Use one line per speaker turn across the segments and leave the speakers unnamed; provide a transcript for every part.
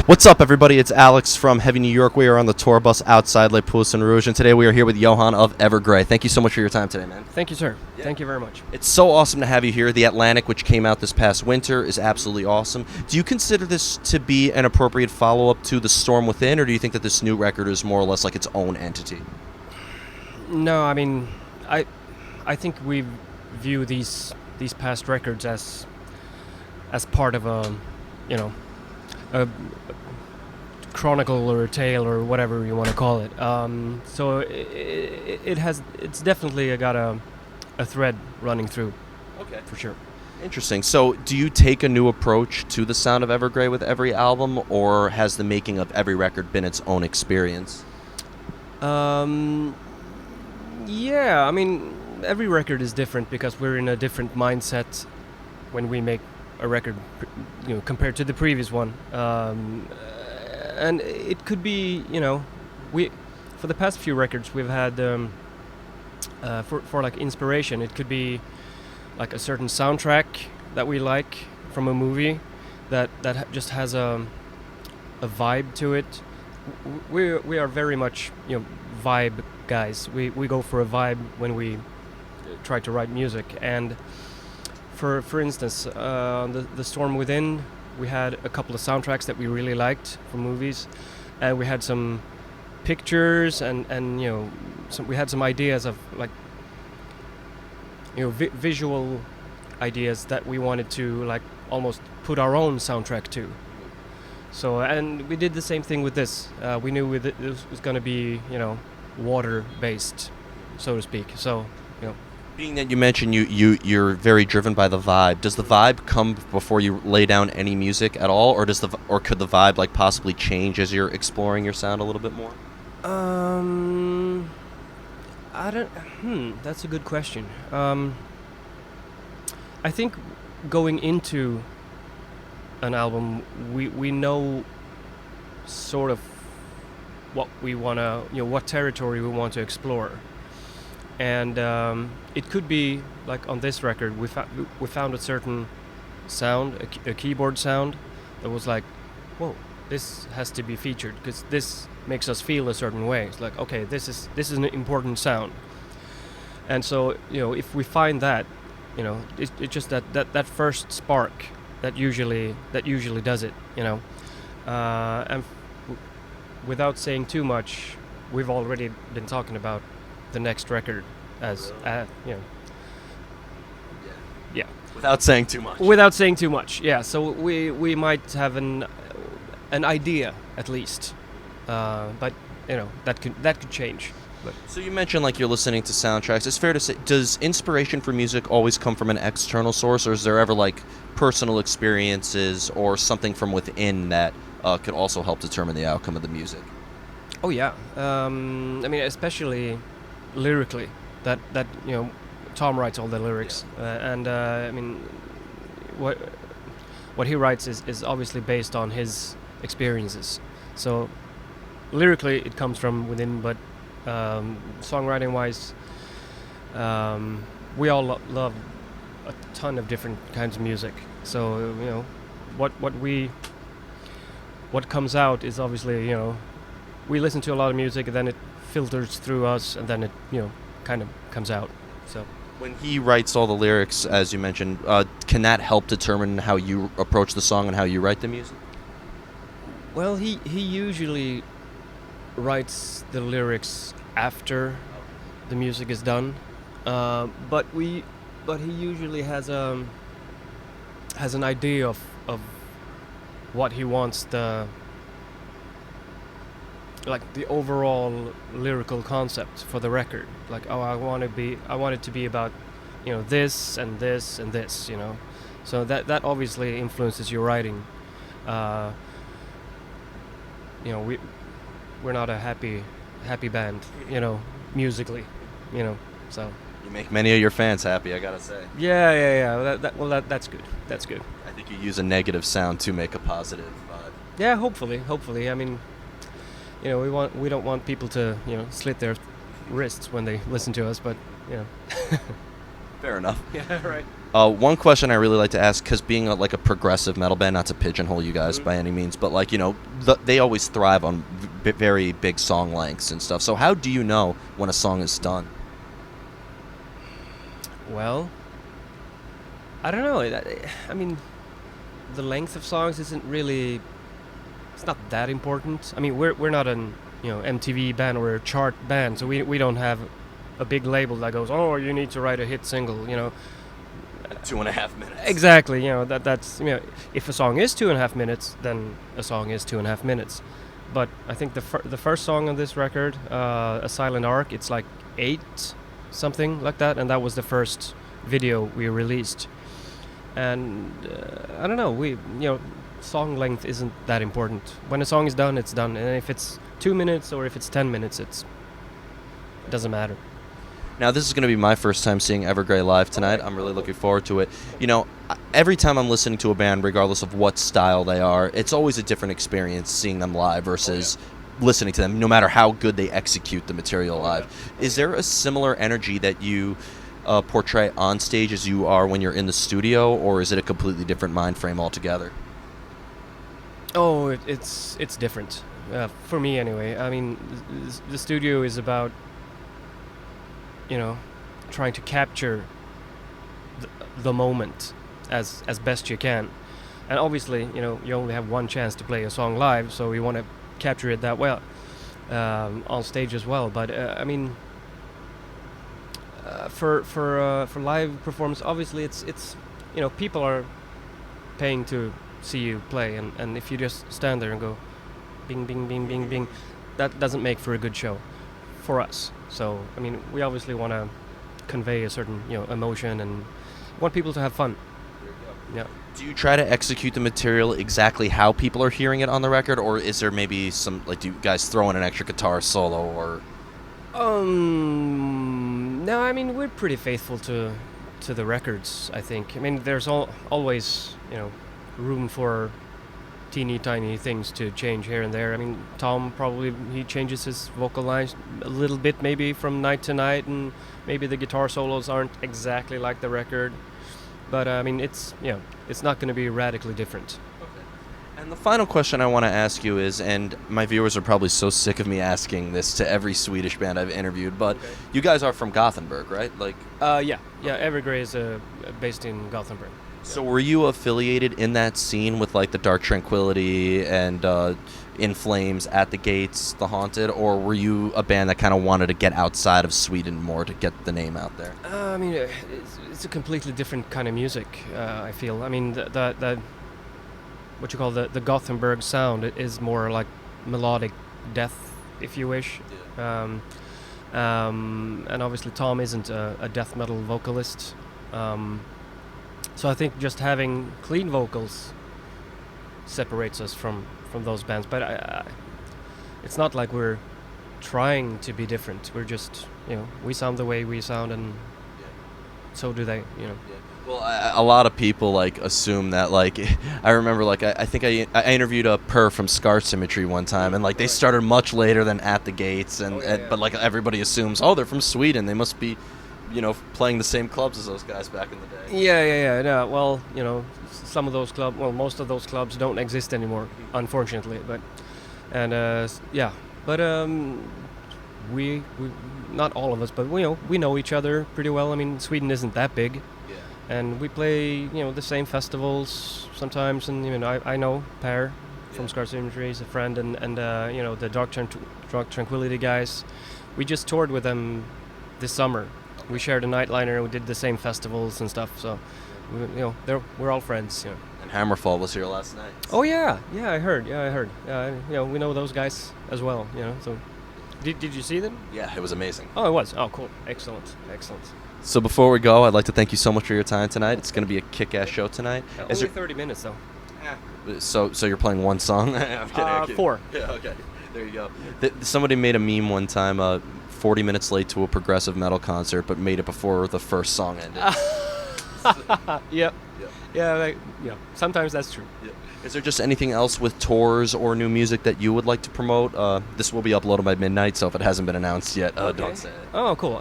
What's up, everybody? It's Alex from Heavy New York. We are on the tour bus outside Les Pouilles and Rouge, and today we are here with Johan of Evergrey. Thank you so much for your time today, man.
Thank you, sir. Yeah. Thank you very much.
It's so awesome to have you here. The Atlantic, which came out this past winter, is absolutely awesome. Do you consider this to be an appropriate follow-up to The Storm Within, or do you think that this new record is more or less like its own entity?
No, I mean, I think we view these past records as part of a chronicle or a tale or whatever you want to call it. So it's definitely got a thread running through.
Okay,
for sure.
Interesting. So, do you take a new approach to the sound of Evergrey with every album, or has the making of every record been its own experience?
Yeah, I mean, every record is different because we're in a different mindset when we make a record, compared to the previous one. And it could be, for the past few records we've had, for like inspiration, it could be like a certain soundtrack that we like from a movie that just has a vibe to it. We are very much, vibe guys. We go for a vibe when we try to write music. And for instance, the Storm Within, we had a couple of soundtracks that we really liked from movies, and we had some pictures and we had some ideas of like visual ideas that we wanted to like almost put our own soundtrack to. So, and we did the same thing with this. We knew this was going to be water based, so to speak. So
being that you mentioned you're very driven by the vibe, does the vibe come before you lay down any music at all, or could the vibe like possibly change as you're exploring your sound a little bit more?
That's a good question. I think going into an album, we know sort of what we want to, what territory we want to explore. And it could be like on this record, we found a certain sound, a keyboard sound that was like, whoa, this has to be featured because this makes us feel a certain way. It's like, okay, this is an important sound. And so if we find that, it's just that first spark that usually does it. And without saying too much, we've already been talking about the next record as yeah.
Without saying too much.
Yeah. So we might have an idea at least, but that could change. But.
So you mentioned like you're listening to soundtracks. It's fair to say, does inspiration for music always come from an external source, or is there ever like personal experiences or something from within that could also help determine the outcome of the music?
Oh yeah. I mean, especially lyrically, that Tom writes all the lyrics, and I mean, what he writes is obviously based on his experiences. So lyrically, it comes from within, but songwriting wise, we all love a ton of different kinds of music. So what comes out is obviously we listen to a lot of music, and then it filters through us, and then it kind of comes out. So
when he writes all the lyrics, as you mentioned, can that help determine how you approach the song and how you write the music?
Well, he usually writes the lyrics after the music is done, but he usually has an idea of what he wants the overall lyrical concept for the record. Like, oh, I want it to be about this and this and this, so that obviously influences your writing. We're not a happy band, musically, so
you make many of your fans happy, I gotta say.
Yeah. That's good.
I think you use a negative sound to make a positive vibe.
Yeah, hopefully. I mean, we don't want people to slit their wrists when they listen to us, but
Fair enough.
Yeah, right.
One question I really like to ask, because being like a progressive metal band, not to pigeonhole you guys by any means, but like, they always thrive on very big song lengths and stuff. So how do you know when a song is done?
Well, I don't know. I mean, the length of songs isn't really. It's not that important. I mean, we're not an MTV band or a chart band, so we don't have a big label that goes, oh, you need to write a hit single.
2.5 minutes.
Exactly. That's if a song is 2.5 minutes, then a song is 2.5 minutes. But I think the first song on this record, A Silent Arc, it's like 8, something like that, and that was the first video we released. And I don't know, song length isn't that important. When a song is done, it's done, and if it's 2 minutes or if it's 10 minutes, it doesn't matter.
Now, this is going to be my first time seeing Evergrey live tonight. I'm really looking forward to it. Every time I'm listening to a band, regardless of what style they are, it's always a different experience seeing them live versus listening to them, no matter how good they execute the material live. Is there a similar energy that you portray on stage as you are when you're in the studio, or is it a completely different mind frame altogether?
Oh, it's different. For me, anyway. I mean, the studio is about trying to capture the moment as best you can, and obviously you only have one chance to play a song live, so you want to capture it that well on stage as well. But I mean, for live performance, obviously it's people are paying to see you play, and if you just stand there and go bing bing bing bing bing, that doesn't make for a good show for us. So I mean, we obviously want to convey a certain emotion and want people to have fun. Yeah.
Do you try to execute the material exactly how people are hearing it on the record, or is there maybe some, like, do you guys throw in an extra guitar solo, or?
No, I mean, we're pretty faithful to the records, I think. I mean, there's always room for teeny tiny things to change here and there. I mean, Tom probably, he changes his vocal lines a little bit maybe from night to night, and maybe the guitar solos aren't exactly like the record, but I mean, it's not going to be radically different.
And the final question I want to ask you is, and my viewers are probably so sick of me asking this to every Swedish band I've interviewed, but you guys are from Gothenburg, right?
Yeah, Evergrey is based in Gothenburg.
So were you affiliated in that scene with like the Dark Tranquility and In Flames, At the Gates, The Haunted, or were you a band that kind of wanted to get outside of Sweden more to get the name out there?
I mean, it's a completely different kind of music, I feel. I mean, the what you call the Gothenburg sound is more like melodic death, if you wish. Yeah. And obviously Tom isn't a death metal vocalist. So I think just having clean vocals separates us from those bands. But it's not like we're trying to be different. We're just, we sound the way we sound, and so do they,
Yeah. Well, a lot of people like assume that, like, I remember, like, I think I interviewed a Per from Scar Symmetry one time, and like they started much later than At the Gates, but like everybody assumes, oh, they're from Sweden, they must be, playing the same clubs as those guys back in the day.
Yeah. No, well, some of those clubs, well, most of those clubs don't exist anymore, unfortunately. But we not all of us, but we know each other pretty well. I mean, Sweden isn't that big. And we play, the same festivals sometimes, and I know Per from Scar Symmetry, he's a friend, and the Dark Tranquility guys. We just toured with them this summer. We shared a nightliner. We did the same festivals and stuff. So, we're all friends.
And Hammerfall was here last night.
Oh yeah, I heard. We know those guys as well. So, did you see them?
Yeah, it was amazing.
Oh, it was. Oh, cool. Excellent.
So before we go, I'd like to thank you so much for your time tonight. It's going to be a kick-ass show tonight.
Only 30 minutes, though.
So you're playing one song? I'm kidding.
4.
Yeah, okay. There you go. Somebody made a meme one time, 40 minutes late to a progressive metal concert, but made it before the first song ended.
Yep.
Yeah.
Yeah, sometimes that's true.
Yeah. Is there just anything else with tours or new music that you would like to promote? This will be uploaded by midnight, so if it hasn't been announced yet, don't say it.
Oh, cool.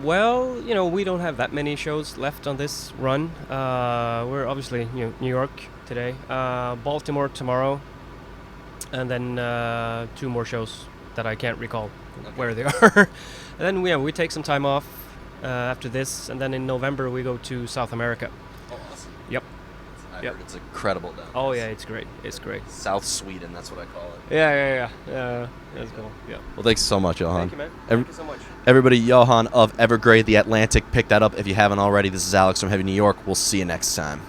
Well, we don't have that many shows left on this run. We're obviously, New York today, Baltimore tomorrow, and then 2 more shows that I can't recall where they are. And then we take some time off after this, and then in November we go to South America.
Oh, awesome.
Yep.
I heard it's incredible down there.
Oh yeah, it's great. It's great.
South Sweden, that's what I call it.
Yeah. That's cool. Yeah.
Well, thanks so much, Johan.
Thank you, man. Thank you so much.
Everybody, Johan of Evergrey, The Atlantic, pick that up if you haven't already. This is Alex from Heavy New York. We'll see you next time.